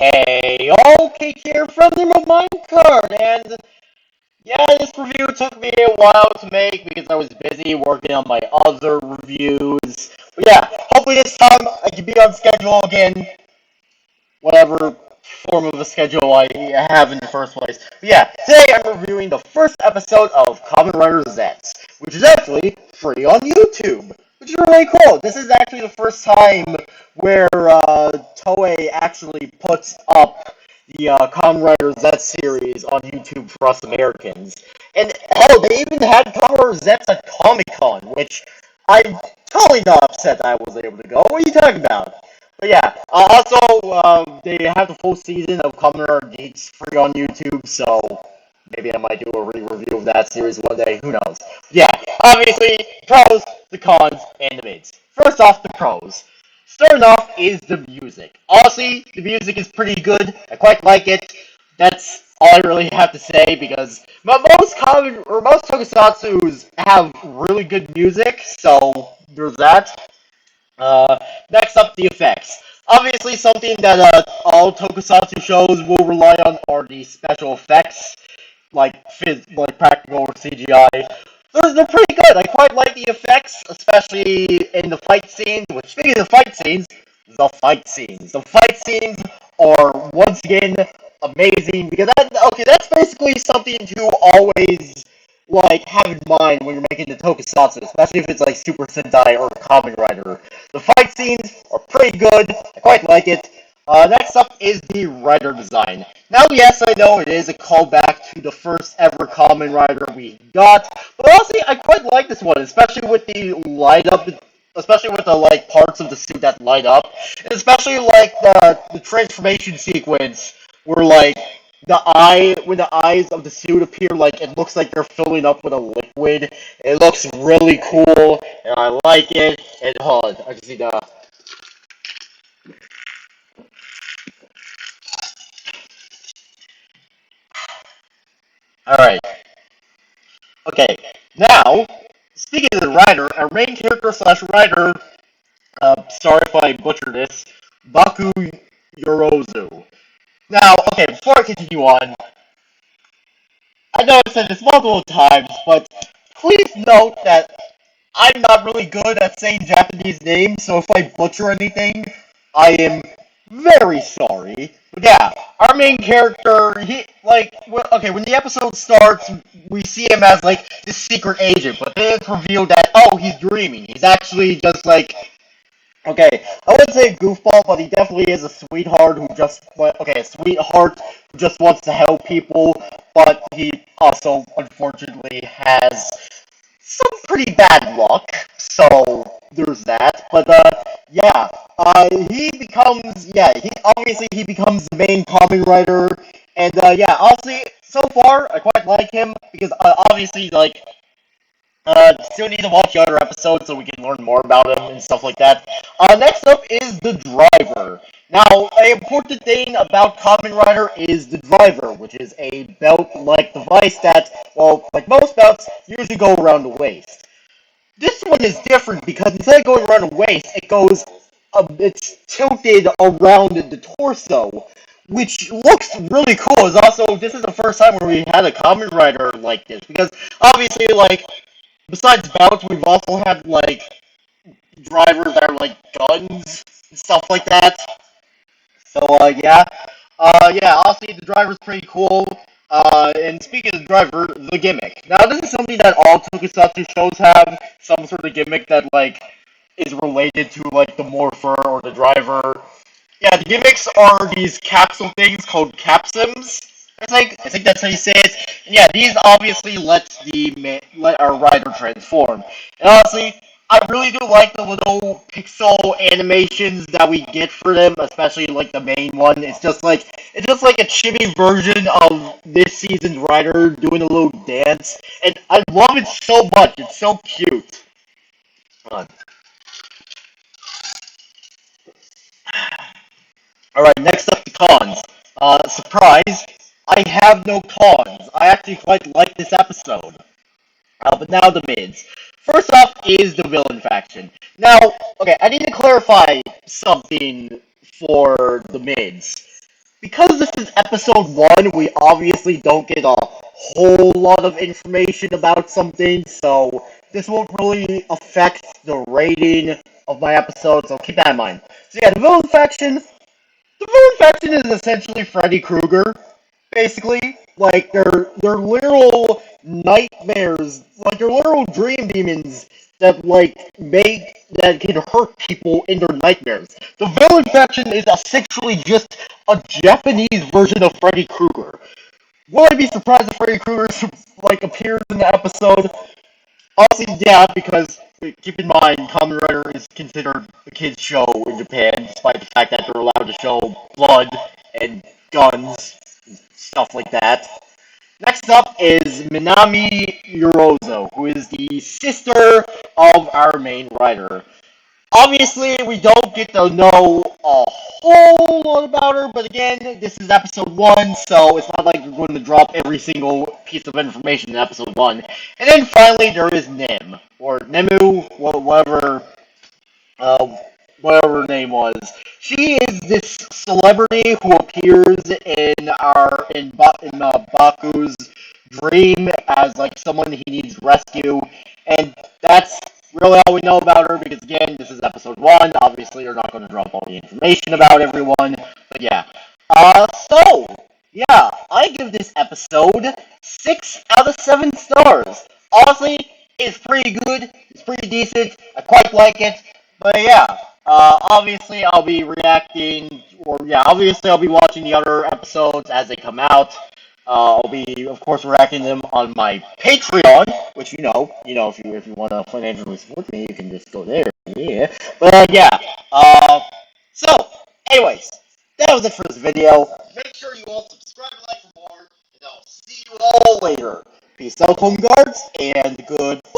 Hey, okay, here from the Minecart, and yeah, this review took me a while to make because I was busy working on my other reviews. But yeah, hopefully this time I can be on schedule again, whatever form of a schedule I have in the first place. But yeah, today I'm reviewing the first episode of Kamen Rider Zeztz, which is actually free on YouTube, which is really cool. This is actually the first time where Toei actually puts up the Kamen Rider Zeztz series on YouTube for us Americans. And hell, they even had Kamen Rider Zeztz at Comic Con, which I'm totally not upset that I was able to go. What are you talking about? But yeah, they have the full season of Kamen Rider Geeks free on YouTube, so maybe I might do a re-review of that series one day, who knows. Yeah, obviously, pros, the cons, and the mids. First off, the pros. Starting off is the music. Honestly, the music is pretty good. I quite like it. That's all I really have to say because most tokusatsus have really good music, so there's that. Next up, the effects. Obviously, something that all tokusatsu shows will rely on are the special effects, like practical or CGI. They're pretty good. I quite like the effects, especially in the fight scenes. Which, speaking of fight scenes, the fight scenes are once again amazing because that's basically something to always have in mind when you're making the tokusatsu, especially if it's like Super Sentai or Kamen Rider. The fight scenes are pretty good. I quite like it. Next up is the rider design. Now, yes, I know it is a callback to the first ever Kamen Rider we got, but honestly, I quite like this one, especially with the light up, especially with the parts of the suit that light up, and especially the transformation sequence where when the eyes of the suit appear, it looks like they're filling up with a liquid. It looks really cool, and I like it. And hold on, I just need to. Alright, okay. Now, speaking of the writer, our main character slash writer, sorry if I butcher this, Baku Yorozu. Now, okay, before I continue on, I know I've said this multiple times, but please note that I'm not really good at saying Japanese names, so if I butcher anything, I am very sorry. But yeah, our main character, okay, when the episode starts, we see him as, this secret agent, but then it's revealed that, oh, he's dreaming. He's actually just, okay, I wouldn't say a goofball, but he definitely is a sweetheart who a sweetheart who just wants to help people, but he also, unfortunately, has some pretty bad luck, so there's that. But yeah, he becomes the main comic writer, and yeah, honestly, so far I quite like him because obviously still need to watch the other episodes so we can learn more about him and stuff like that. Next up is the driver. Now, an important thing about Kamen Rider is the driver, which is a belt-like device that, well, like most belts, usually go around the waist. This one is different because instead of going around the waist, it's tilted around the torso, which looks really cool. This is the first time where we had a Kamen Rider like this because obviously, besides belts, we've also had drivers that are guns and stuff like that. So yeah, yeah. Honestly, the driver's pretty cool. And speaking of the driver, the gimmick. Now, this is something that all tokusatsu shows have some sort of gimmick that is related to the morpher or the driver. Yeah, the gimmicks are these capsule things called capsims. I think that's how you say it. And yeah, these obviously let our rider transform. And honestly, I really do like the little pixel animations that we get for them, especially the main one. It's just like a chibi version of this season's rider doing a little dance, and I love it so much. It's so cute. Hold on. Alright, next up the cons. Surprise, I have no cons. I actually quite like this episode. But now the mids. First off is the villain faction. Now, okay, I need to clarify something for the mids. because this is episode 1, we obviously don't get a whole lot of information about something, so this won't really affect the rating of my episode, so keep that in mind. So yeah, the villain faction is essentially Freddy Krueger, basically. Like, they're literal nightmares, like, they're literal dream demons that, like, that can hurt people in their nightmares. The villain faction is essentially just a Japanese version of Freddy Krueger. Would I be surprised if Freddy Krueger, like, appears in the episode? Honestly, yeah, because keep in mind, Kamen Rider is considered a kids' show in Japan, despite the fact that they're allowed to show blood and guns, and stuff like that. Next up is Minami Yorozo, who is the sister of our main writer. Obviously, we don't get to know a whole lot about her, but again, this is episode 1, so it's not like we're going to drop every single piece of information in episode 1. And then finally, there is Nim, or Nemu, uh, whatever her name was. She is this celebrity who appears in Baku's dream as like someone he needs rescue, and that's really all we know about her because again, this is episode 1. Obviously, you're not going to drop all the information about everyone, but yeah. Yeah, I give this episode 6 out of 7 stars. Honestly, it's pretty good. It's pretty decent. I quite like it. But yeah, obviously I'll be obviously I'll be watching the other episodes as they come out. I'll be, of course, reacting them on my Patreon, which if you want to financially support me, you can just go there. Yeah, but yeah. Uh, so, anyways, that was it for this video. Make sure you all subscribe and like for more, and I'll see you all later. Peace out, home guards, and goodbye.